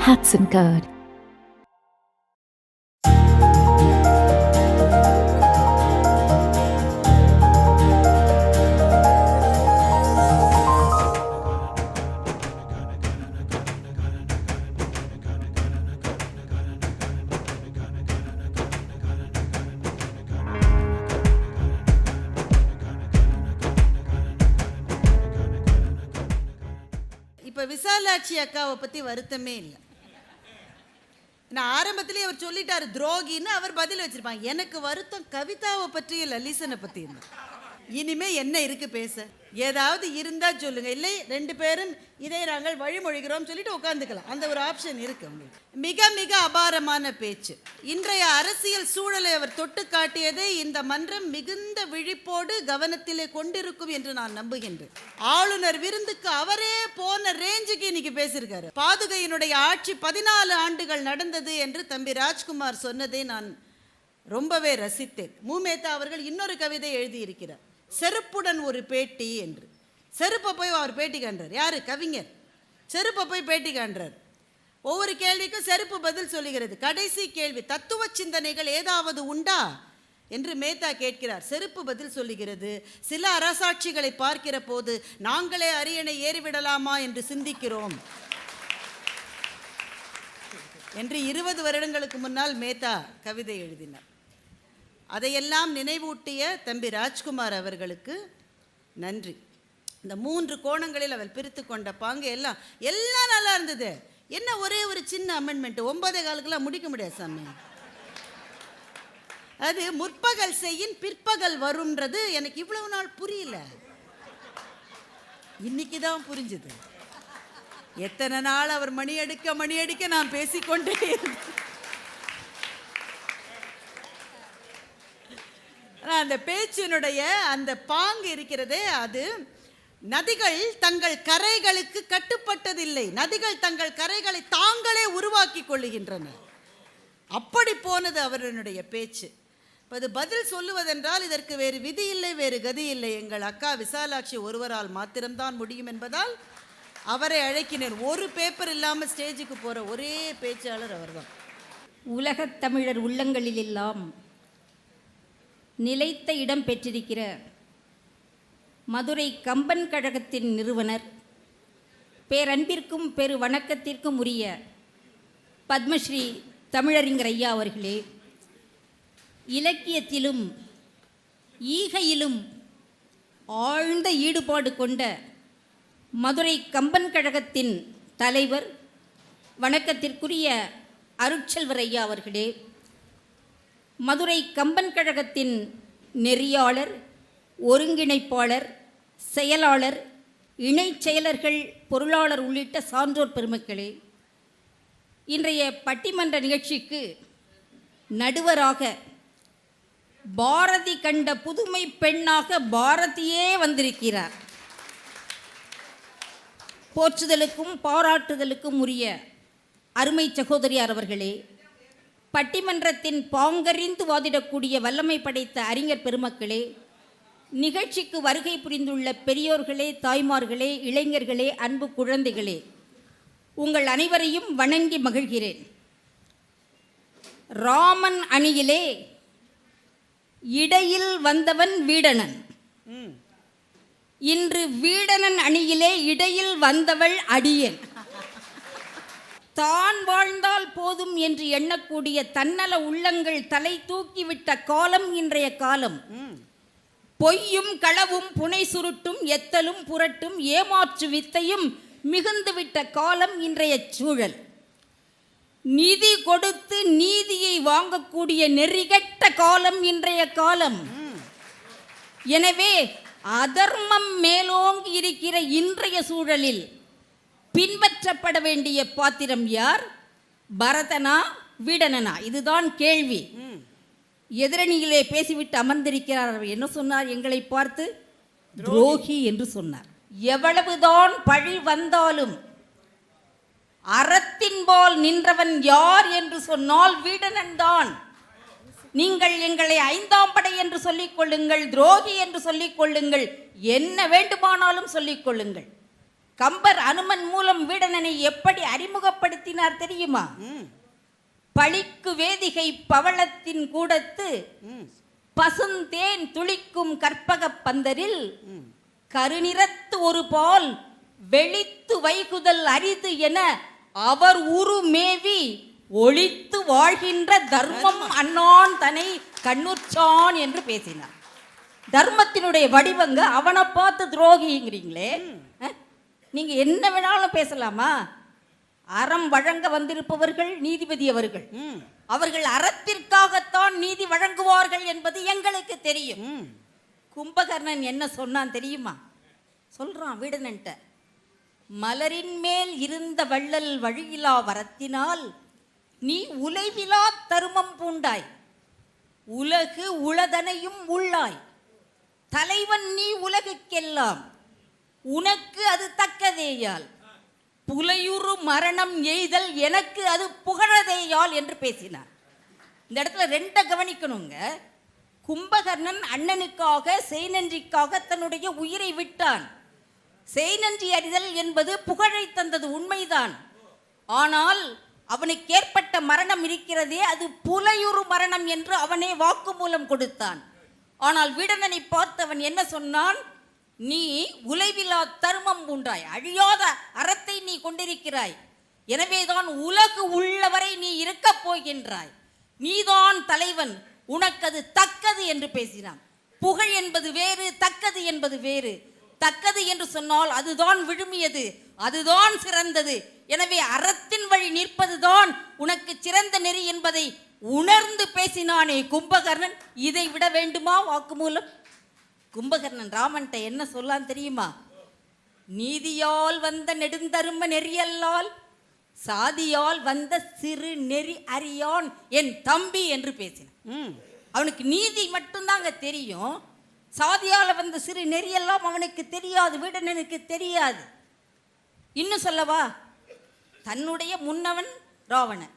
Hudson Curd. இப்போ விசாலாட்சி அக்காவை பற்றி வருத்தமே இல்லை. நான் ஆரம்பத்திலே அவர் சொல்லிட்டாரு துரோகின்னு, அவர் பதில் வச்சிருப்பாங்க. எனக்கு வருத்தம் கவிதாவை பற்றி லலிசனை பற்றி இல்லை. இனிமே என்ன இருக்கு பேச? ஏதாவது இருந்தா சொல்லுங்க, இல்லை ரெண்டு பேரும் இதை நாங்கள் வழிமொழிகிறோம் சொல்லிட்டு உட்காந்துக்கலாம். அந்த ஒரு ஆப்ஷன் இருக்கு உங்களுக்கு. மிக மிக அபாரமான பேச்சு. இன்றைய அரசியல் சூழலை அவர் தொட்டு காட்டியதை இந்த மன்றம் மிகுந்த விழிப்போடு கவனத்திலே கொண்டிருக்கும் என்று நான் நம்புகின்றேன். ஆளுநர் விருந்துக்கு அவரே போன ரேஞ்சுக்கு இன்னைக்கு பேசியிருக்காரு. பாதுகையினுடைய ஆட்சி 14 ஆண்டுகள் நடந்தது என்று தம்பி ராஜ்குமார் சொன்னதை நான் ரொம்பவே ரசித்தேன். மூமேத்தா அவர்கள் இன்னொரு கவிதை எழுதியிருக்கிறார், செருப்புடன் ஒரு பேட்டி என்று. செருப்பை போய் அவர் பேட்டி காண்றார். யாரு? கவிஞர். செருப்பை போய் பேட்டி காண்றார். ஒவ்வொரு கேள்விக்கும் செருப்பு பதில் சொல்லுகிறது. கடைசி கேள்வி, தத்துவ சிந்தனைகள் ஏதாவது உண்டா என்று மேத்தா கேட்கிறார். செருப்பு பதில் சொல்லுகிறது, சில அரசாட்சிகளை பார்க்கிற போது நாங்களே அரியணை ஏறிவிடலாமா என்று சிந்திக்கிறோம் என்று 20 வருடங்களுக்கு முன்னால் மேத்தா கவிதை எழுதினார். அதையெல்லாம் நினைவூட்டிய தம்பி ராஜ்குமார் அவர்களுக்கு நன்றி. இந்த 3 கோணங்களில் அவர் பிரித்து கொண்ட பாங்கு எல்லாம் நல்லா இருந்தது. என்ன ஒரே ஒரு சின்ன அமெண்ட்மெண்ட், 9:15 முடிக்க முடியாது சாமி. அது முற்பகல் செய்யின் பிற்பகல் வரும்ன்றது எனக்கு இவ்வளவு நாள் புரியல, இன்னைக்கு தான் புரிஞ்சுது. எத்தனை நாள் அவர் மணி அடிக்க நான் பேசிக்கொண்டே இருந்தேன். அந்த பேச்சினுடைய அந்த பாங்கு இருக்கிறதே, அது நதிகள் தங்கள் கரைகளுக்கு கட்டுப்பட்டதில்லை, நதிகள் தங்கள் கரைகளை தாங்களே உருவாக்கி கொள்ளுகின்றன. அப்படி போனது அவருடைய பேச்சு. அது பதில் சொல்லுவதென்றால் இதற்கு வேறு விதி இல்லை, வேறு கதி இல்லை. எங்கள் அக்கா விசாலாட்சி ஒருவரால் மாத்திரம்தான் முடியும் என்பதால் அவரை அழைக்கினர். ஒரு பேப்பர் இல்லாமல் ஸ்டேஜுக்கு போகிற ஒரே பேச்சாளர் அவர்தான். உலகத் தமிழர் உள்ளங்களில் எல்லாம் நிலைத்த இடம் பெற்றிருக்கிற மதுரை கம்பன் கழகத்தின் நிறுவனர், பேரன்பிற்கும் பெரு வணக்கத்திற்கும் உரிய பத்மஸ்ரீ தமிழறிஞர் ஐயா அவர்களே, இலக்கியத்திலும் ஈகையிலும் ஆழ்ந்த ஈடுபாடு கொண்ட மதுரை கம்பன் கழகத்தின் தலைவர், வணக்கத்திற்குரிய அருட்செல்வர் ஐயா அவர்களே, மதுரை கம்பன் கழகத்தின் நெறியாளர், ஒருங்கிணைப்பாளர், செயலாளர், இணைச் செயலர்கள், பொருளாளர் உள்ளிட்ட சான்றோர் பெருமக்களே, இன்றைய பட்டிமன்ற நிகழ்ச்சிக்கு நடுவராக பாரதி கண்ட புதுமை பெண்ணாக பாரதியே வந்திருக்கிறார். போற்றுதலுக்கும் பாராட்டுதலுக்கும் உரிய அருமை சகோதரியார் அவர்களே, பட்டிமன்றத்தின் பாங்கறிந்து வாதிடக்கூடிய வல்லமை படைத்த அறிஞர் பெருமக்களே, நிகழ்ச்சிக்கு வருகை புரிந்துள்ள பெரியோர்களே, தாய்மார்களே, இளைஞர்களே, அன்பு குழந்தைகளே, உங்கள் அனைவரையும் வணங்கி மகிழ்கிறேன். ராமன் அணியிலே இடையில் வந்தவன் வீடணன், இன்று வீடணன் அணியிலே இடையில் வந்தவள் அடியேன். தான் வாழ்ந்தால் போதும் என்று எண்ணக்கூடிய தன்னல உள்ளங்கள் தலை தூக்கிவிட்ட காலம் இன்றைய காலம். பொய்யும் களவும் புனை சுருட்டும் எத்தலும் புரட்டும் ஏமாற்று வித்தையும் மிகுந்துவிட்ட காலம் இன்றைய சூழல். நிதி கொடுத்து நீதியை வாங்கக்கூடிய நெறிகட்ட காலம் இன்றைய காலம். எனவே அதர்மம் மேலோங்கி இருக்கிற இன்றைய சூழலில் பின்பற்றப்பட வேண்டிய பாத்திரம் யார்? பரதனா வீடணனா? இதுதான் கேள்வி. எதிரணியிலே பேசிவிட்டு அமர்ந்திருக்கிறார். என்ன சொன்னார்? எங்களை பார்த்து துரோகி என்று சொன்னார். எவ்வளவுதான் பழி வந்தாலும் அறத்தின்பால் நின்றவன் யார் என்று சொன்னால் வீடணன் தான். நீங்கள் எங்களை 5ஆம் படை என்று சொல்லிக் கொள்ளுங்கள், துரோகி என்று சொல்லிக் கொள்ளுங்கள், என்ன வேண்டுமானாலும் சொல்லிக் கொள்ளுங்கள். கம்பர் அனுமன் மூலம் வீடணனை எப்படி அறிமுகப்படுத்தினார் தெரியுமா? பளிக்கு வேதிகை பவளத்தின் கூடத்து பசுந்தேன் துளிக்கும் கற்பக பந்தரில் கருநிறத்து ஒரு பால் வெளித்து வைகுதல் அரிது என அவர் உரு மேவி ஒளித்து வாழ்கின்ற தர்மம் அண்ணான் தன்னை கண்ணுற்றான் என்று பேசினார். தர்மத்தினுடைய வடிவங்க அவனை பார்த்து துரோகிங்கிறீங்களே, நீங்க என்ன வேணாலும் பேசலாமா? அறம் வழங்க வந்திருப்பவர்கள் நீதிபதி அவர்கள், அவர்கள் அறத்திற்காகத்தான் நீதி வழங்குவார்கள் என்பது எங்களுக்கு தெரியும். கும்பகர்ணன் என்ன சொன்னான் தெரியுமா? சொல்றான் வீடனன்ட்ட, மலரின் மேல் இருந்த வள்ளல் வழியிலா வரத்தினால் நீ உலைவிலா தருமம் பூண்டாய், உலகு உளதனையும் உள்ளாய், தலைவன் நீ உலகுக்கெல்லாம், உனக்கு அது தக்கதேயால், புலையுறு மரணம் எய்தல் எனக்கு அது புகழதேயால் என்று பேசினார். இந்த இடத்துல ரெண்ட கவனிக்கணுங்க. கும்பகர்ணன் அண்ணனுக்காக செய்நன்றிக்காக தன்னுடைய உயிரை விட்டான். செய்நன்றி அறிதல் என்பது புகழை தந்தது உண்மைதான். ஆனால் அவனுக்கு ஏற்பட்ட மரணம் இருக்கிறதே அது புலையுறு மரணம் என்று அவனே வாக்குமூலம் கொடுத்தான். ஆனால் வீடனனை பார்த்தவன் என்ன சொன்னான்? நீ உலைவிலா தர்மம் பூண்டாய், அழியாத அறத்தை நீ கொண்டிருக்கிறாய், எனவேதான் உலகு உள்ளவரை நீ இருக்க போகின்றாய், நீதான் தலைவன், உனக்கது தக்கது என்று பேசினான். புகழ் என்பது வேறு, தக்கது என்பது வேறு. தக்கது என்று சொன்னால் அதுதான் விழுமியது, அதுதான் சிறந்தது. எனவே அறத்தின் வழி நிற்பதுதான் உனக்கு சிறந்த நெறி என்பதை உணர்ந்து பேசினானே கும்பகர்ணன். இதை விட வேண்டுமா வாக்குமூலம்? கும்பகர்ணன் ராமன்ட்ட என்ன சொல்லான் தெரியுமா? நீதியால் வந்த நெடுந்தரும நெறியல்லால் சாதியால் வந்த சிறு நெறி அறியான் என் தம்பி என்று பேசினான். அவனுக்கு நீதி மட்டும்தாங்க தெரியும், சாதியால வந்த சிறு நெறியெல்லாம் அவனுக்கு தெரியாது, வீடனனுக்கு தெரியாது. இன்னும் சொல்லவா, தன்னுடைய முன்னவன் ராவணன்,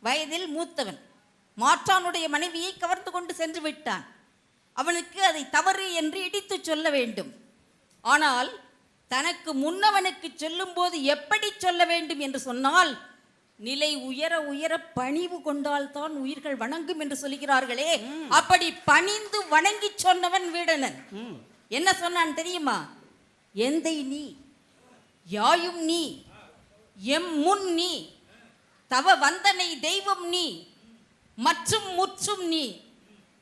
வயதில் மூத்தவன், மாற்றானுடைய மனைவியை கவர்ந்து கொண்டு சென்று விட்டான். அவனுக்கு அதை தவறு என்று இடித்து சொல்ல வேண்டும். ஆனால் தனக்கு முன்னவனுக்கு சொல்லும் போது எப்படி சொல்ல வேண்டும் என்று சொன்னால், நிலை உயர உயர பணிவு கொண்டால் தான் உயிர்கள் வணங்கும் என்று சொல்கிறார்களே, அப்படி பணிந்து வணங்கி சொன்னவன் வீடனன். என்ன சொன்னான் தெரியுமா? எந்தை நீ, யாயும் நீ, எம் முன் நீ, தவ வந்தனை தெய்வம் நீ, மற்றும் முற்றும் நீ,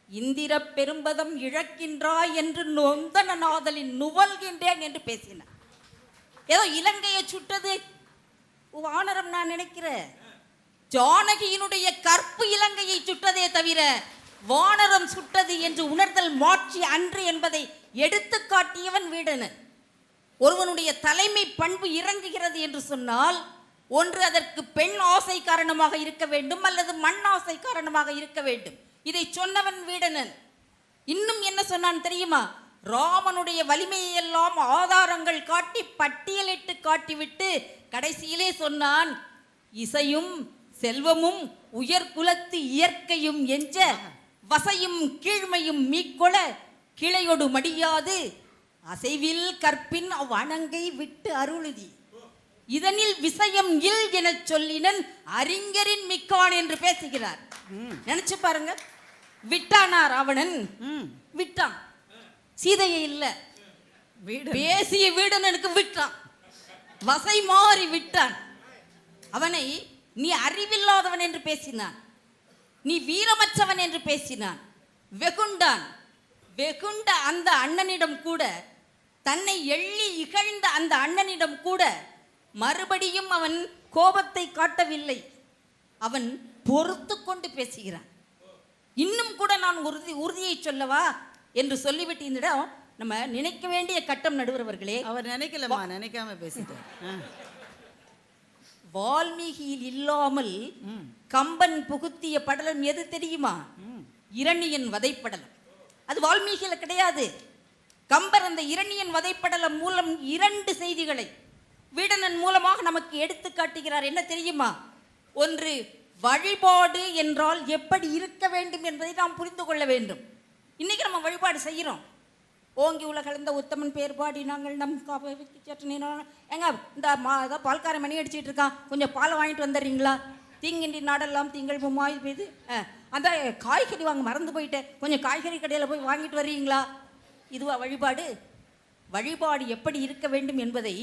இந்திர பெரும்பதம் இழக்கின்றாய் என்று நொந்தனாதலின் நுவல்கின்றேன் என்று பேசினார். ஏதோ இலங்கையை சுட்டது வானரம் நான் நினைக்கிறேன், ஜானகியினுடைய கற்பு இலங்கையை சுட்டதே தவிர வானரம் சுட்டது என்று உணர்தல் மாற்றி அன்று என்பதை எடுத்து காட்டியவன் வீடனன். ஒருவனுடைய தலைமை பண்பு இறங்குகிறது என்று சொன்னால் ஒன்று அதற்கு பெண் ஆசை காரணமாக இருக்க வேண்டும், அல்லது மண் ஆசை காரணமாக இருக்க வேண்டும். இதை சொன்னவன் வீடனன். இன்னும் என்ன சொன்னான் தெரியுமா? ராமனுடைய வலிமையை எல்லாம் ஆதாரங்கள் காட்டி பட்டியலிட்டு காட்டிவிட்டு கடைசியிலே சொன்னான், இசையும் செல்வமும் உயர் குலத்து இயற்கையும் எஞ்ச வசையும் கீழ்மையும் மீக்கொள கிளையொடு மடியாது அசைவில் கற்பின் அவ்வணங்கை விட்டு அருளுதி, இதனில் விஷயம் இல் என சொல்லினன் அறிஞரின் மிக்கான் என்று பேசுகிறார். நினைச்சு பாருங்க, விட்டானா ராவணன்? விட்டான். சீதையை இல்ல, பேசிய வீடனனுக்கு விட்டான், வசை மாறி விட்டான். அவனை நீ அறிவில்லாதவன் என்று பேசினான், நீ வீரமற்றவன் என்று பேசினான், வெகுண்டான். வெகுண்ட அந்த அண்ணனிடம் கூட, தன்னை எள்ளி இகழ்ந்த அந்த அண்ணனிடம் கூட மறுபடியும் அவன் கோபத்தை காட்டவில்லை, அவன் பொறுத்து கொண்டு பேசுகிறான். இன்னும் கூட நான் உறுதியை சொல்லவா என்று சொல்லிவிட்டு இந்த இடம் நம்ம நினைக்க வேண்டிய கட்டம். நடுவர்களே, அவர் நினைக்கலமா, நினைக்காம பேசிட்டார். வால்மீகியில் இல்லாமல் கம்பன் புகுத்திய படலம் எது தெரியுமா? இரணியன் வதைப்படலம். அது வால்மீகியில கிடையாது. கம்பர் அந்த இரணியன் வதைப்படலம் மூலம் இரண்டு செய்திகளை வீடனன் மூலமாக நமக்கு எடுத்து காட்டுகிறார். என்ன தெரியுமா? ஒன்று, வழிபாடு என்றால் எப்படி இருக்க வேண்டும் என்பதை நாம் புரிந்து கொள்ள வேண்டும். இன்னைக்கு நம்ம வழிபாடு செய்கிறோம், ஓங்கி உலகளந்த உத்தமன் பேர் பாடி நாங்கள் நம் ஏங்க இந்த ஏதோ பால்கார மணி அடிச்சிட்டு இருக்கான், கொஞ்சம் பாலை வாங்கிட்டு வந்துடுறீங்களா? தீங்கின்றி நாடெல்லாம் திங்கள் பொம்மாய் பெய்து, அந்த காய்கறி வாங்க மறந்து போயிட்டேன், கொஞ்சம் காய்கறி கடையில் போய் வாங்கிட்டு வர்றீங்களா? இதுவா வழிபாடு? வழிபாடு எப்படி இருக்க வேண்டும் என்பதை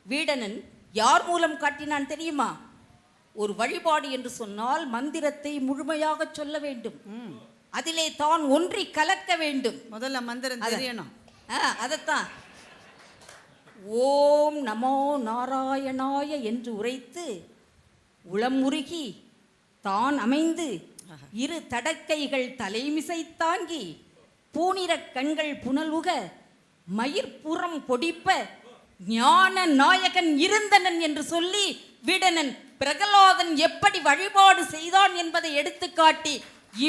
வீடணன் யார் மூலம் காட்டினான் தெரியுமா? ஒரு வழிபாடு என்று சொன்னால் மந்திரத்தை முழுமையாக சொல்ல வேண்டும், அதிலே தான் ஒன்றி கலக்க வேண்டும். முதல்ல மந்திரம் தெரியணும். அதைத்தான் ஓம் நமோ நாராயணாய என்று உரைத்து உளமுருகி தான் அமைந்து இரு தடக்கைகள் தலைமிசை தாங்கி பூனிற கண்கள் புனலுக மயிர்புறம் பொடிப்ப ஞான நாயகன் இருந்தனன் என்று சொல்லி வீடணன் பிரகலாதன் எப்படி வழிபாடு செய்தான் என்பதை எடுத்துக்காட்டி,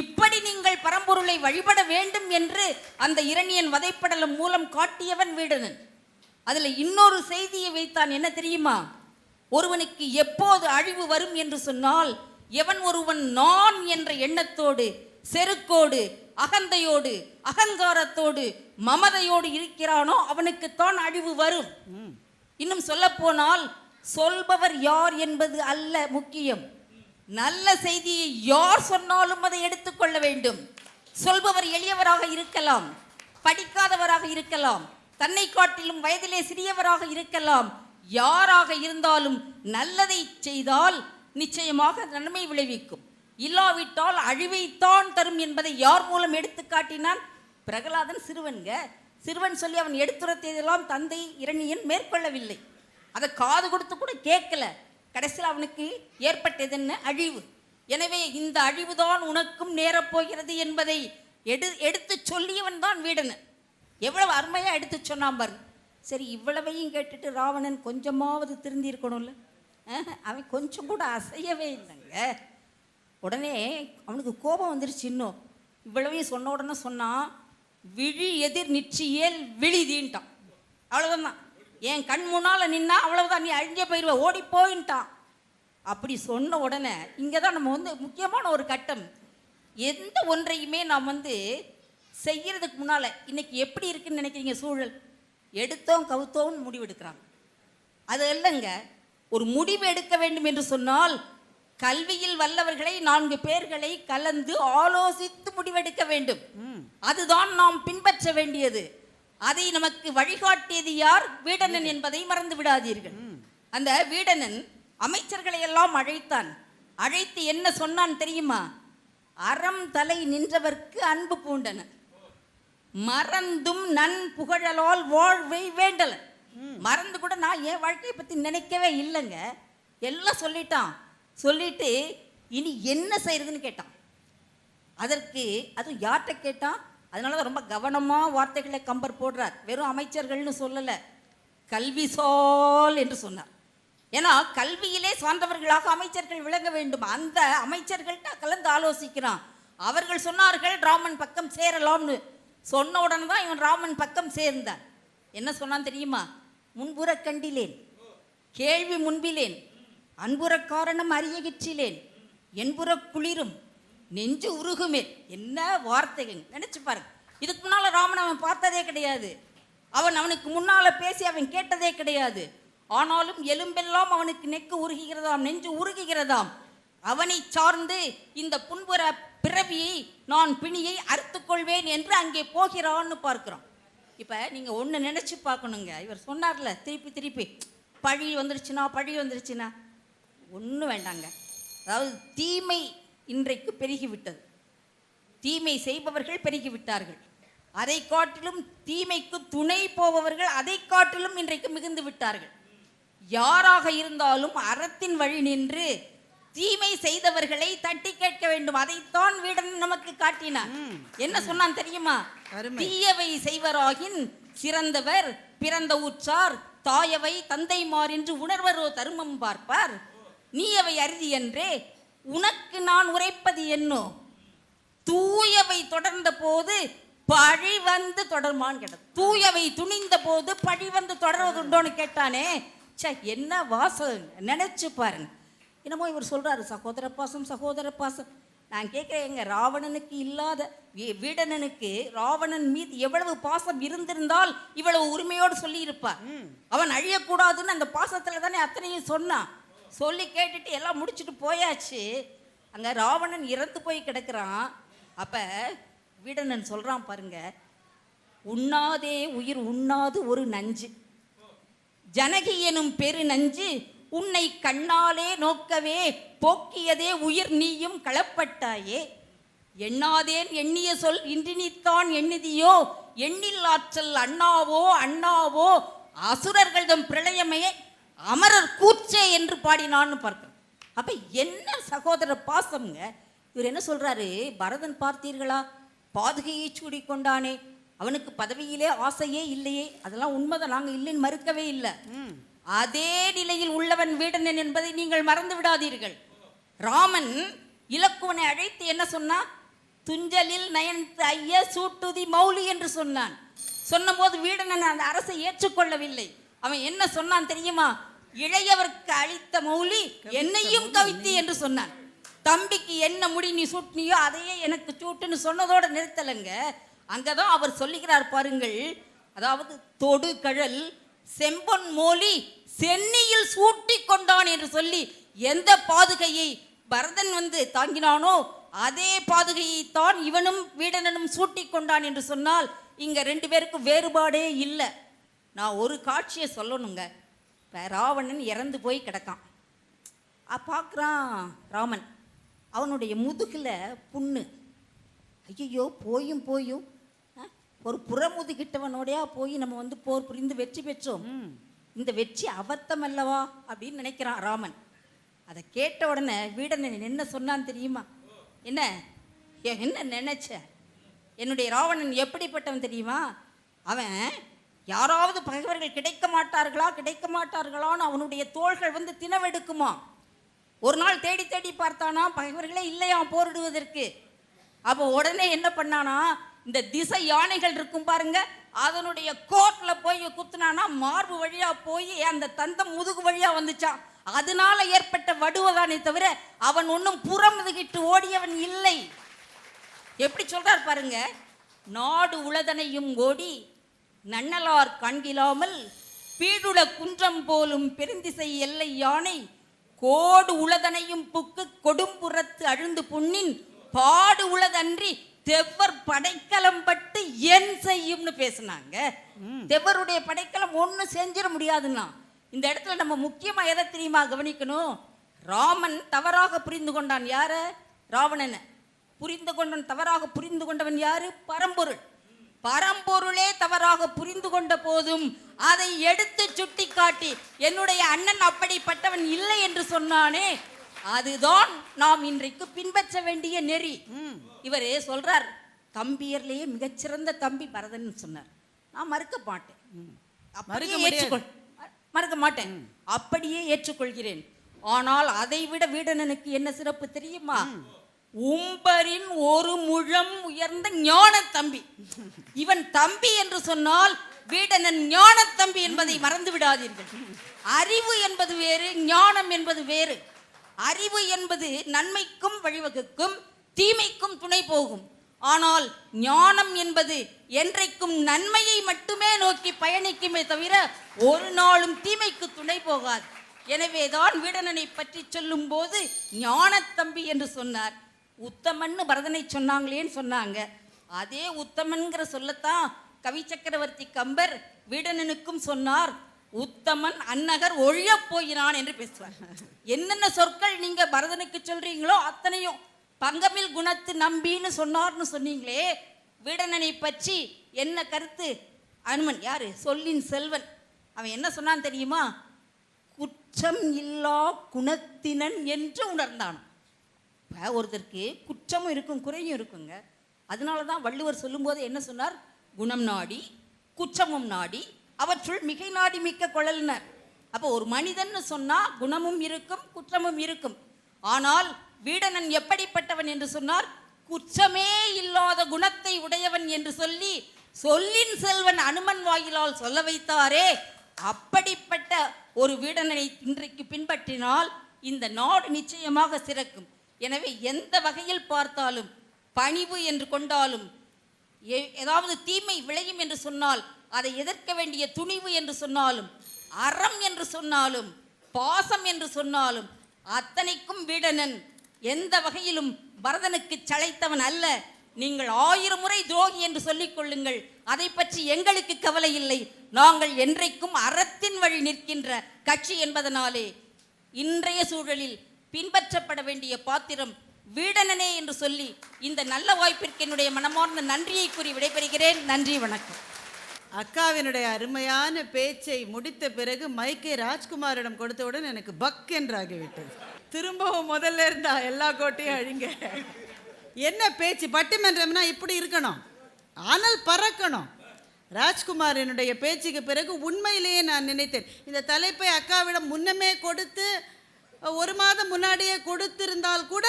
இப்படி நீங்கள் பரம்பொருளை வழிபட வேண்டும் என்று அந்த இரணியன் வதைப்படலம் மூலம் காட்டியவன் வீடணன். அதுல இன்னொரு செய்தியை வைத்தான். என்ன தெரியுமா? ஒருவனுக்கு எப்போது அழிவு வரும் என்று சொன்னால், எவன் ஒருவன் நான் என்ற எண்ணத்தோடு, செருக்கோடு, அகந்தையோடு, அகங்காரத்தோடு, மமதையோடு இருக்கிறானோ அவனுக்குத்தான் அழிவு வரும். இன்னும் சொல்ல போனால் சொல்பவர் யார் என்பது அல்ல முக்கியம், நல்ல செய்தியை யார் சொன்னாலும் அதை எடுத்துக்கொள்ள வேண்டும். சொல்பவர் எளியவராக இருக்கலாம், படிக்காதவராக இருக்கலாம், தன்னை காட்டிலும் வயதிலே சிறியவராக இருக்கலாம், யாராக இருந்தாலும் நல்லதை செய்தால் நிச்சயமாக நன்மை விளைவிக்கும், இல்லாவிட்டால் அழிவைத்தான் தரும் என்பதை யார் மூலம் எடுத்து காட்டினான்? பிரகலாதன் சிறுவன் சொல்லி அவன் எடுத்துரைத்ததெல்லாம் தந்தை இரணியன் மேற்கொள்ளவில்லை, அதை காது கொடுத்து கூட கேட்கல. கடைசியில் அவனுக்கு ஏற்பட்டது என்ன? அழிவு. எனவே இந்த அழிவுதான் உனக்கும் நேரப்போகிறது என்பதை எடுத்து சொல்லியவன் தான் வீடணன். எவ்வளவு அருமையா எடுத்து சொன்னான் பாரு. சரி, இவ்வளவையும் கேட்டுட்டு ராவணன் கொஞ்சமாவது திருந்தி இருக்கணும்ல, அவன் கொஞ்சம் கூட அசையவே இல்லைங்க. உடனே அவனுக்கு கோபம் வந்துருச்சு. இன்னும் இவ்வளவையும் சொன்ன உடனே சொன்னான், விழி எதிர் நிச்சயேல் விழிதீன்ட்டான். அவ்வளவுதான், என் கண் முன்னால் நின்னா அவ்வளவுதான், நீ அழிஞ்சே போயிடுவ, ஓடி போயின்ட்டான். அப்படி சொன்ன உடனே இங்கே தான் நம்ம முக்கியமான ஒரு கட்டம். எந்த ஒன்றையுமே நாம் செய்யறதுக்கு முன்னால் இன்னைக்கு எப்படி இருக்குன்னு நினைக்கிறீங்க சூழல்? எடுத்தோம் கவுத்தோம்னு முடிவெடுக்கிறாங்க. அது இல்லைங்க, ஒரு முடிவு எடுக்க வேண்டும் என்று சொன்னால் கல்வியில் வல்லவர்களை 4 பேர்களை கலந்து ஆலோசித்து முடிவெடுக்க வேண்டும். அதுதான் நாம் பின்பற்ற வேண்டியது. அதை நமக்கு வழிகாட்டியது யார்? வீடணன் என்பதை மறந்து விடாதீர்கள். அந்த வீடணன் அமைச்சர்களை எல்லாம் அழைத்தான். அழைத்து என்ன சொன்னான் தெரியுமா? அறம் தலை நின்றவர்க்கு அன்பு பூண்டன, மறந்தும் நன் புகழலால் வாழ்வை வேண்டல. மறந்து கூட நான் என் வாழ்க்கையை பற்றி நினைக்கவே இல்லைங்க, எல்லாம் சொல்லிட்டான். சொல்லிட்டு இனி என்ன செய்யறதுன்னு கேட்டான். அதற்கு அது யார்கிட்ட கேட்டான்? அதனால தான் ரொம்ப கவனமாக வார்த்தைகளை கம்பர் போடுறார். வெறும் அமைச்சர்கள்னு சொல்லலை, கல்வி சால் என்று சொன்னார். ஏன்னா கல்வியிலே சார்ந்தவர்களாக அமைச்சர்கள் விளங்க வேண்டும். அந்த அமைச்சர்கள்ட்ட கலந்து ஆலோசிக்கிறான். அவர்கள் சொன்னார்கள் ராமன் பக்கம் சேரலாம்னு. சொன்ன உடனே தான் இவன் ராமன் பக்கம் சேர்ந்தான். என்ன சொன்னான் தெரியுமா? முன்புற கண்டிலேன், கேள்வி முன்பிலேன், அன்புற காரணம் அறியகிற்றிலேன், என்புற குளிரும் நெஞ்சு உருகுமே. என்ன வார்த்தைகள் நினைச்சு பாருங்க. இதுக்கு முன்னால ராமன் அவன் பார்த்ததே கிடையாது, அவனுக்கு முன்னால பேசி அவன் கேட்டதே கிடையாது. ஆனாலும் எலும்பெல்லாம் அவனுக்கு நெக்கு உருகுகிறதாம், நெஞ்சு உருகுகிறதாம். அவனை சார்ந்து இந்த புன்புற பிறவியை நான் பிணியை அறுத்துக்கொள்வேன் என்று அங்கே போகிறான்னு பார்க்கிறோம். இப்போ நீங்கள் ஒன்று நினச்சி பார்க்கணுங்க. இவர் சொன்னார்ல திருப்பி திருப்பி பழி வந்துருச்சுன்னா ஒன்றும் வேண்டாங்க. அதாவது தீமை இன்றைக்கு பெருகிவிட்டது, தீமை செய்பவர்கள் பெருகிவிட்டார்கள். அதை காட்டிலும் தீமைக்கு துணை போபவர்கள் அதை காட்டிலும் இன்றைக்கு மிகுந்து விட்டார்கள். யாராக இருந்தாலும் அறத்தின் வழி நின்று தீமை செய்தவர்களை தட்டி கேட்க வேண்டும். அதைத்தான் வீடன் நமக்கு காட்டினான். என்ன சொன்னான் தெரியுமா? தீயவை செய்வராகின் சிறந்தவர் பிறந்த ஊற்றார், தாயவை தந்தைமார் என்று உணர்வரோ தருமம் பார்ப்பார், நீயவை அறுதி என்றே உனக்கு நான் உரைப்பது என்னோ, தூயவை தொடர்ந்த போது பழி வந்து தொடருமான்னு கேட்டான். தூயவை துணிந்த போது பழி வந்து தொடர்வதுண்டோன்னு கேட்டானே. என்ன வாசம் நினைச்சு பாருங்க. என்னமோ இவர் சொல்றாரு சகோதர பாசம். நான் கேட்கிறேன், எங்க ராவணனுக்கு இல்லாத வீடணனுக்கு ராவணன் மீது எவ்வளவு பாசம் இருந்திருந்தால் இவ்வளவு உரிமையோடு சொல்லி இருப்பார். அவன் அழியக்கூடாதுன்னு அந்த பாசத்துல தானே அத்தனையும் சொன்னான். சொல்லி கேட்டுட்டு எல்லாம் முடிச்சுட்டு போயாச்சு. அங்க ராவணன் இறந்து போய் கிடக்குறான். அப்ப வீடணன் சொல்றான் பாருங்க, உண்ணாதே உயிர் உண்ணாது ஒரு நஞ்சு, ஜனகி எனும் பெரு நஞ்சு உன்னை கண்ணாலே நோக்கவே போக்கியதே உயிர் நீயும் களப்பட்டாயே, எண்ணாதேன் எண்ணிய சொல் இன்றினித்தான் எண்ணிதியோ, எண்ணில் ஆற்றல் அண்ணாவோ அண்ணாவோ அசுரர்களிடம் பிரளயமே அமரர் கூச்சே என்று பாடினான்னு பார்க்க. அப்ப என்ன சகோதர பாசம்ங்க. இவர் என்ன சொல்றாரு, பரதன் பார்த்தீர்களா, பாதுகையை சூடி கொண்டானே, அவனுக்கு பதவியிலே ஆசையே இல்லையே. அதெல்லாம் உண்மைதான், நாங்கள் இல்லைன்னு மறுக்கவே இல்லை. அதே நிலையில் உள்ளவன் வீடனன் என்பதை நீங்கள் மறந்து விடாதீர்கள். ராமன் இலக்குவனை அழைத்து என்ன சொன்னா, துஞ்சலில் நயன்து ஐய சூட்டுதி மௌலி என்று சொன்னான். சொன்னபோது வீடனன் அந்த அரசை ஏற்றுக்கொள்ளவில்லை. அவன் என்ன சொன்னான் தெரியுமா, இளையவர்க்கு அளித்த மௌலி என்னையும் கவித்து என்று சொன்னான். தம்பிக்கு என்ன முடி நீ சூட்டினியோ அதையே எனக்கு சூட்டுன்னு சொன்னதோட நிறுத்தலைங்க. அங்கதான் அவர் சொல்லுகிறார் பாருங்கள், அதாவது தொடு கழல் செம்பொன் மோலி சென்னியில் சூட்டி கொண்டான் என்று சொல்லி எந்த பாதுகையை பரதன் தாங்கினானோ அதே பாதுகையை தான் இவனும் வீடனனும் சூட்டி கொண்டான் என்று சொன்னால் இங்க ரெண்டு பேருக்கும் வேறுபாடே இல்லை. நான் ஒரு காட்சியை சொல்லணுங்க. ராவணன் இறந்து போய் கிடக்கான். பார்க்குறான் ராமன், அவனுடைய முதுகில் புண்ணு. ஐயோ, போயும் போயும் ஒரு புறமுதுகிட்டவனோடையா போய் நம்ம போர் புரிந்து வெற்றி பெற்றோம், இந்த வெற்றி அபத்தம் அல்லவா அப்படின்னு நினைக்கிறான் ராமன். அதை கேட்ட உடனே வீடனன் என்ன சொன்னான்னு தெரியுமா, என்ன என்ன நினைச்ச, என்னுடைய ராவணன் எப்படிப்பட்டவன் தெரியுமா, அவன் யாராவது பகைவர்கள் கிடைக்க மாட்டார்களான்னு அவனுடைய தோள்கள் தினவெடுக்குமா. ஒரு நாள் தேடி தேடி பார்த்தானா, பகைவர்களே இல்லையா போரிடுவதற்கு. அப்போ உடனே என்ன பண்ணானா, இந்த திசை யானைகள் இருக்கும் பாருங்க, அதனுடைய கோட்ல போய் குத்துனானா மார்பு வழியா போய் அந்த தந்தம் முதுகு வழியா வந்துச்சான். அதனால ஏற்பட்ட வடுவதானே தவிர அவன் ஒன்றும் புறமுதுகிட்டு ஓடியவன் இல்லை. எப்படி சொல்றார் பாருங்க, நாடு உளதனையும் ஓடி நன்னலார் காண்கிலாமல் பீடுள குன்றம் போலும் பெருந்திசை எல்லை யானை கோடு உளதனையும் புக்கு கொடும்புறத்து அழுந்து புண்ணின் பாடு உளதன்றி தெவ்வர் படைக்கலம் பட்டு என் செய்யும்னு பேசினாங்க. தெவ்வருடைய படைக்கலம் ஒன்றும் செஞ்சிட முடியாதுன்னா. இந்த இடத்துல நம்ம முக்கியமா எதை தெரியுமா கவனிக்கணும், ராமன் தவறாக புரிந்து கொண்டான். யார? ராவணனை தவறாக புரிந்து கொண்டவன் யாரு? பரம்பொருள். பரம்பொருளே தவறாக புரிந்து கொண்ட போதும் அதை எடுத்து சுட்டி காட்டி என்னுடைய அண்ணன் அப்படிப்பட்டவன் இல்லை என்று சொன்னானே, அதுதான் நாம் இன்றைக்கு பின்பற்ற வேண்டிய நெறி. இவரே சொல்றார், தம்பியர்லேயே மிகச்சிறந்த தம்பி பரதன் சொன்னார். நான் மறுக்க மாட்டேன், அப்படியே ஏற்றுக்கொள்கிறேன். ஆனால் அதை விட வீடனனுக்கு என்ன சிறப்பு தெரியுமா, உம்பரின் ஒரு முழம் உயர்ந்த ஞான தம்பி. இவன் தம்பி என்று சொன்னால் வீடனன் ஞான தம்பி என்பதை மறந்து விடாதீர்கள். அறிவு என்பது வேறு, ஞானம் என்பது வேறு. அறிவு என்பது நன்மைக்கும் வழிவகுக்கும், தீமைக்கும் துணை போகும். ஆனால் ஞானம் என்பது என்றைக்கும் நன்மையை மட்டுமே நோக்கி பயணிக்குமே தவிர ஒரு நாளும் தீமைக்கு துணை போகாது. எனவேதான் வீடனனை பற்றி சொல்லும் போது ஞான தம்பி என்று சொன்னார். உத்தமன்னு பரதனை சொன்னாங்களேன்னு சொன்னாங்க. அதே உத்தமன்கிற சொல்லத்தான் கவி சக்கரவர்த்தி கம்பர் வீடனனுக்கும் சொன்னார், உத்தமன் அன்னகர் ஒழிய போகிறான் என்று பேசுவார். என்னென்ன சொற்கள் நீங்க பரதனுக்கு சொல்றீங்களோ அத்தனையும் பங்கமில் குணத்து நம்பின்னு சொன்னார்னு சொன்னீங்களே, வீடனனை பற்றி என்ன கருத்து? அனுமன் யாரு? சொல்லின் செல்வன். அவன் என்ன சொன்னான் தெரியுமா, குற்றம் இல்லா குணத்தினன் என்று உணர்ந்தான். ஒருத்தருக்கு குற்றமும் இருக்கும் குறையும் இருக்குங்க. அதனால தான் வள்ளுவர் சொல்லும்போது என்ன சொன்னார், குணம் நாடி குற்றமும் நாடி அவற்றுள் மிகை நாடி மிக்க கொள்ளல்னர். அப்போ ஒரு மனிதன் சொன்னா குணமும் இருக்கும் குற்றமும் இருக்கும். ஆனால் வீடனன் எப்படிப்பட்டவன் என்று சொன்னார், குற்றமே இல்லாத குணத்தை உடையவன் என்று சொல்லி சொல்லின் செல்வன் அனுமன் வாயிலால் சொல்ல வைத்தாரே, அப்படிப்பட்ட ஒரு வீடனனை இன்றைக்கு பின்பற்றினால் இந்த நாடு நிச்சயமாக சிறக்கும். எனவே எந்த வகையில் பார்த்தாலும் பணிவு என்று கொண்டாலும், ஏதாவது தீமை விளையும் என்று சொன்னால் அதை எதிர்க்க வேண்டிய துணிவு என்று சொன்னாலும், அறம் என்று சொன்னாலும், பாசம் என்று சொன்னாலும், அத்தனைக்கும் வீடணன் எந்த வகையிலும் பரதனுக்கு சளைத்தவன் அல்ல. நீங்கள் 1000 முறை துரோகி என்று சொல்லிக் கொள்ளுங்கள், அதை பற்றி எங்களுக்கு கவலை இல்லை. நாங்கள் என்றைக்கும் அறத்தின் வழி நிற்கின்ற கட்சி என்பதனாலே இன்றைய சூழலில் பின்பற்றப்பட வேண்டிய பாத்திரம் வீடனனே என்று சொல்லி இந்த நல்ல வாய்ப்பிற்கு என்னுடைய மனமார்ந்த நன்றியை கூறி விடைபெறுகிறேன். நன்றி, வணக்கம். அக்காவினுடைய அருமையான பேச்சை முடித்த பிறகு மைக்கை ராஜ்குமாரிடம் கொடுத்தவுடன் எனக்கு பக் என்றாகிவிட்டது. திரும்பவும் முதல்ல இருந்தா எல்லா கோட்டையும் அழிங்க. என்ன பேச்சு! பட்டிமன்றம்னா இப்படி இருக்கணும், ஆனால் பறக்கணும். ராஜ்குமாரினுடைய பேச்சுக்கு பிறகு உண்மையிலேயே நான் நினைத்தேன், இந்த தலைப்பை அக்காவிடம் முன்னமே கொடுத்து 1 மாதம் முன்னாடியே கொடுத்திருந்தால் கூட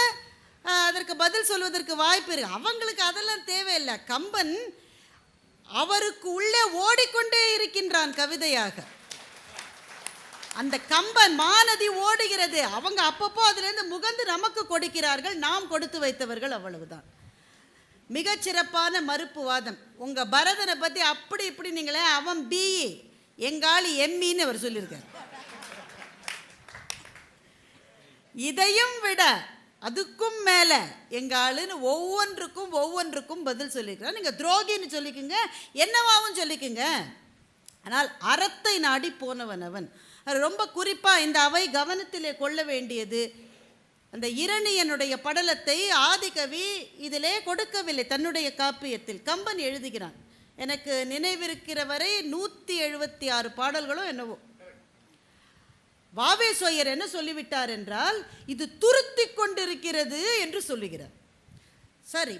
அதற்கு பதில் சொல்வதற்கு வாய்ப்பு இருக்கு. அவங்களுக்கு அதெல்லாம் தேவையில்லை. கம்பன் அவருக்கு உள்ளே ஓடிக்கொண்டே இருக்கின்றான் கவிதையாக. அந்த கம்பன் மாநதி ஓடுகிறது, அவங்க அப்பப்போ அதிலிருந்து முகந்து நமக்கு கொடுக்கிறார்கள், நாம் கொடுத்து வைத்தவர்கள், அவ்வளவுதான். மிகச்சிறப்பான மறுப்பு வாதம். உங்க பரதனை பத்தி அப்படி இப்படி நீங்களே, அவன் பிஇ எங்காளி எம்இன்னு அவர் சொல்லியிருக்கார். இதையும் விட அதுக்கும் மேல எங்க ஆளுன்னு ஒவ்வொன்றுக்கும் பதில் சொல்லிக்கிறார். நீங்க துரோகின்னு சொல்லிக்குங்க, என்னவாவும் சொல்லிக்குங்க, ஆனால் அறத்தை நாடி போனவன் அவன். ரொம்ப குறிப்பா இந்த அவை கவனத்திலே கொள்ள வேண்டியது, அந்த இரணியனுடைய படலத்தை ஆதிகவி இதிலே கொடுக்கவில்லை. தன்னுடைய காப்பியத்தில் கம்பன் எழுதுகிறான். எனக்கு நினைவிருக்கிற வரை 176 பாடல்களோ என்னவோ. வாவேசோயர் என்ன சொல்லிவிட்டார் என்றால், இது துருத்தி கொண்டிருக்கிறது என்று சொல்லுகிறார். சரி,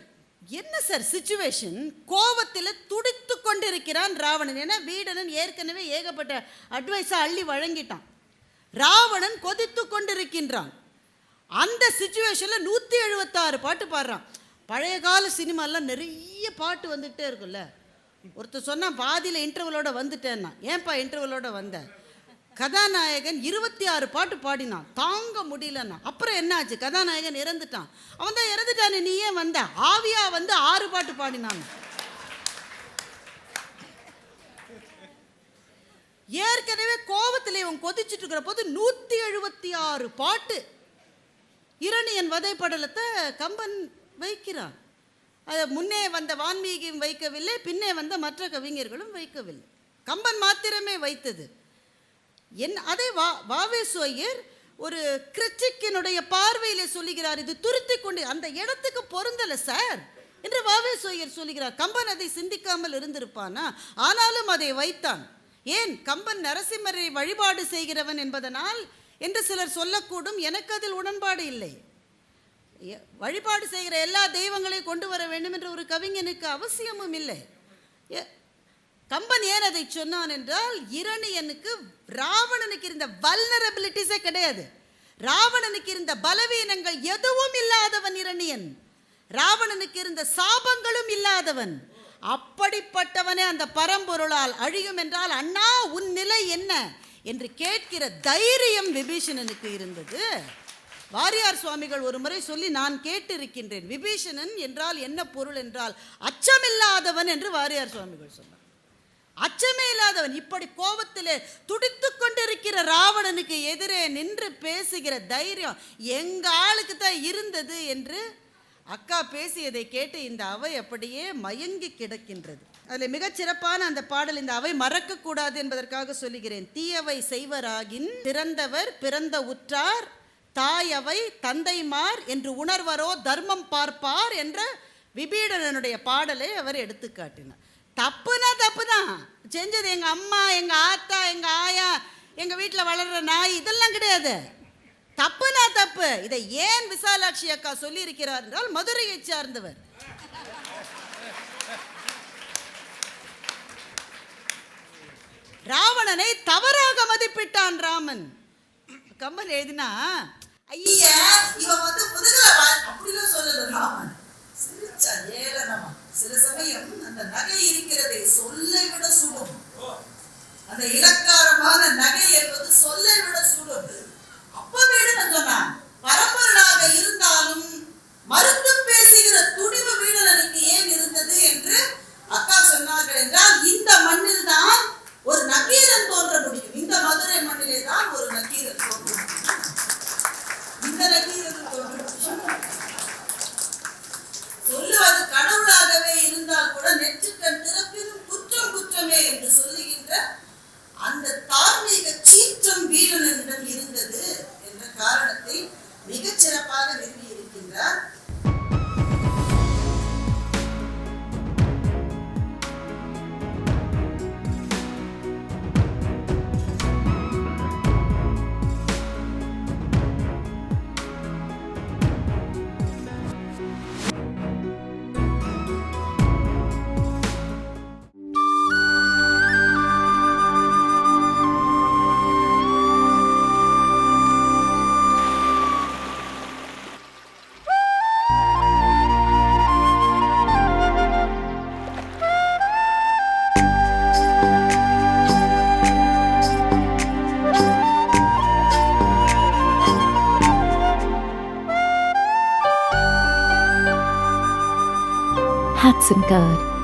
என்ன சார் சிச்சுவேஷன்? கோபத்தில் துடித்து கொண்டிருக்கிறான் ராவணன். ஏன்னா வீடனன் ஏற்கனவே ஏகப்பட்ட அட்வைஸை அள்ளி வழங்கிட்டான். ராவணன் கொதித்து கொண்டிருக்கின்றான். அந்த சிச்சுவேஷனில் 176 பாட்டு பாடுறான். பழைய கால சினிமாலாம் நிறைய பாட்டு வந்துகிட்டே இருக்குல்ல. ஒருத்தர் சொன்னான் பாதியில் இன்டர்வலோட வந்துட்டேன்னா. ஏன்பா இன்டர்வலோட வந்த? கதாநாயகன் 26 பாட்டு பாடினான், தாங்க முடியலன்னா. அப்புறம் என்ன ஆச்சு? கதாநாயகன் இறந்துட்டான். அவன் தான் இறந்துட்டானே, நீ ஏன் வந்த? ஆவியா வந்து 6 பாட்டு பாடினான். ஏற்கனவே கோபத்தில் இவன் கொதிச்சுட்டு இருக்கிற போது 176 பாட்டு. இரணியன் வதை படலத்தை கம்பன் வைக்கிறான். அதை முன்னே வந்த வான்மீகியும் வைக்கவில்லை, பின்னே வந்த மற்ற கவிஞர்களும் வைக்கவில்லை, கம்பன் மாத்திரமே வைத்தது. அதை வாவேசோயர் ஒரு கிரிட்டிக்கினுடைய பார்வையிலே சொல்லுகிறார். இது துருத்தி கொண்டு அந்த இடத்துக்கு பொருந்தல சார் என்று வாவேசோயர் சொல்லுகிறார். கம்பன் அதை சிந்திக்காமல் இருந்திருப்பானா? ஆனாலும் அதை வைத்தான். ஏன்? கம்பன் நரசிம்மரை வழிபாடு செய்கிறவன் என்பதனால் என்று சிலர் சொல்லக்கூடும். எனக்கு அதில் உடன்பாடு இல்லை. வழிபாடு செய்கிற எல்லா தெய்வங்களையும் கொண்டு வர வேண்டும் என்ற ஒரு கவிஞனுக்கு அவசியமும் இல்லை. கம்பன் ஏன் அதை சொன்னான் என்றால், இரணியனுக்கு ராவணனுக்கு இருந்த வல்னரபிலிட்டிஸே கிடையாது. ராவணனுக்கு இருந்த பலவீனங்கள் எதுவும் இல்லாதவன் இரணியன். ராவணனுக்கு இருந்த சாபங்களும் இல்லாதவன். அப்படிப்பட்டவனே அந்த பரம்பொருளால் அழியும் என்றால், அண்ணா உன் நிலை என்ன என்று கேட்கிற தைரியம் விபீஷணனுக்கு இருந்தது. வாரியார் சுவாமிகள் ஒரு முறை சொல்லி நான் கேட்டிருக்கின்றேன், விபீஷணன் என்றால் என்ன பொருள் என்றால் அச்சமில்லாதவன் என்று வாரியார் சுவாமிகள் சொன்னார். அச்சமே இல்லாதவன். இப்படி கோபத்திலே துடித்து கொண்டிருக்கிற ராவணனுக்கு எதிரே நின்று பேசுகிற தைரியம் எங்க ஆளுக்கு தான் இருந்தது என்று அக்கா பேசியதை கேட்டு இந்த அவை அப்படியே மயங்கி கிடக்கின்றது. அதில் மிகச்சிறப்பான அந்த பாடல் இந்த அவை மறக்கக்கூடாது என்பதற்காக சொல்லுகிறேன். தீயவை செய்வராகின் பிறந்தவர் பிறந்த உற்றார் தாயவை தந்தைமார் என்று உணர்வரோ தர்மம் பார்ப்பார் என்ற விபீடனனுடைய பாடலை அவர் எடுத்து காட்டினார். தப்புனா தப்பு தான். செஞ்சது எங்கள் அம்மா, எங்கள் ஆத்தா, எங்கள் ஆயா, எங்கள் வீட்டில் வளர்கிற நாய், இதெல்லாம் கிடையாது. தப்புனா தப்பு. இதை ஏன் விசாலாட்சி அக்கா சொல்லி இருக்கிறார் என்றால், மதுரையை சார்ந்தவர். ராவணனை தவறாக மதிப்பிட்டான் ராமன். கம்பன் எழுதினா, ஐயா இவன் வந்து அப்படிலாம் சொல்லல ராமன். சில சமயம் அந்த நகை இருக்கிறதை சொல்லை விட சுடும். அந்த இலக்காரமான நகை என்பது சொல்லை விட சுடும். அப்ப வீடு சொன்னான், பரம்பொருளாக இருந்தாலும் Hudson Card.